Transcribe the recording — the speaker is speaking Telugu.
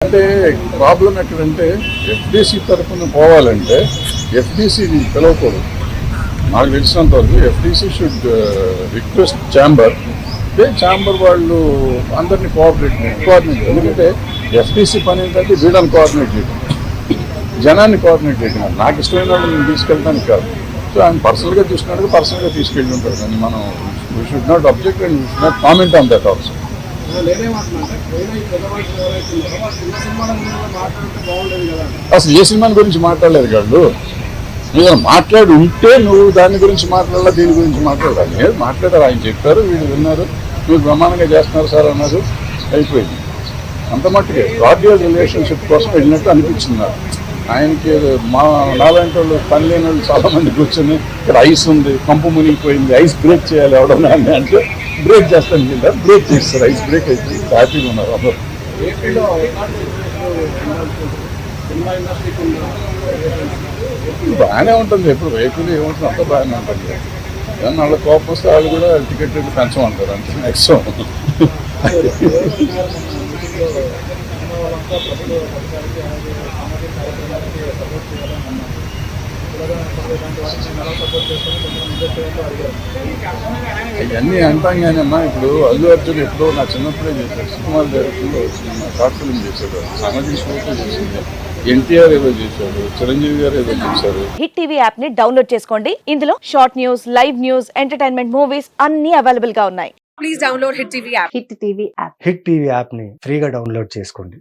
అంటే ప్రాబ్లం ఎక్కడంటే ఎఫ్డీసీ తరఫున పోవాలంటే ఎఫ్డీసీ పిలవకూడదు. నాకు తెలిసినంత వరకు FDC should request chamber. Chamber వాళ్ళు అందరినీ కోఆర్డినేట్. ఎందుకంటే ఎఫ్డీసీ పని ఏంటంటే వీళ్ళని కోఆర్డినేట్ చేయడం, జనాన్ని కోఆర్డినేట్ చేయడం. నాకు ఇష్టమైన వాళ్ళు నేను తీసుకెళ్ళడానికి కాదు. సో ఆయన పర్సనల్గా చూసినట్టు పర్సనల్గా తీసుకెళ్ళి ఉంటారు. కానీ మనం we should not object and we should not comment on that also. అసలు ఏ సినిమా గురించి మాట్లాడలేదు కాదు. నువ్వు మాట్లాడి ఉంటే నువ్వు దాని గురించి మాట్లాడాలా, దీని గురించి మాట్లాడాలి. మాట్లాడారు, ఆయన చెప్పారు, వీళ్ళు విన్నారు, మీరు బ్రహ్మాండంగా చేస్తున్నారు సార్ అన్నారు, అయిపోయింది. అంత మట్టుకే కార్డియల్ రిలేషన్షిప్ కోసం వెళ్ళినట్టు అనిపించింది నాకు. ఆయనకి మా నాలాంటి వాళ్ళు పని లేని వాళ్ళు చాలామంది కూర్చొని ఇక్కడ ఐస్ ఉంది, కంపు మునిగిపోయింది, ఐస్ బ్రేక్ చేయాలి ఎవడన్నా అని అంటే బ్రేక్ చేస్తాను, బ్రేక్ చేస్తారు. ఐస్ బ్రేక్ అయిపోయి హ్యాపీగా ఉన్నారు అందరూ. బాగానే ఉంటుంది, ఎప్పుడు వెహికల్ ఏముంటుంది అంతా బాగానే ఉంటుంది. కానీ వాళ్ళ కోపం వస్తే వాళ్ళు కూడా టికెట్ రేట్లు పెంచమంటారు అంతే. నెక్స్ట్ ఇవన్నీ అంటాం కానీ అమ్మా, ఇప్పుడు అల్లు అర్జున్ ఎప్పుడో నా చిన్నప్పుడే చేశాడు, సుకుమార్ డైరెక్టర్లో షార్ట్ ఫిల్మ్ చేశాడు, సామాజిక షోతో చేసింది, ఎన్టీఆర్ ఏదో చేశాడు, చిరంజీవి గారు ఏదో చేశారు. హిట్ టీవీ యాప్ ని డౌన్లోడ్ చేసుకోండి. ఇందులో short news, live news, entertainment movies అన్ని అవైలబుల్ గా ఉన్నాయి. Please download Hit TV app. Hit TV app. Hit TV యాప్ని ఫ్రీగా డౌన్లోడ్ చేసుకోండి.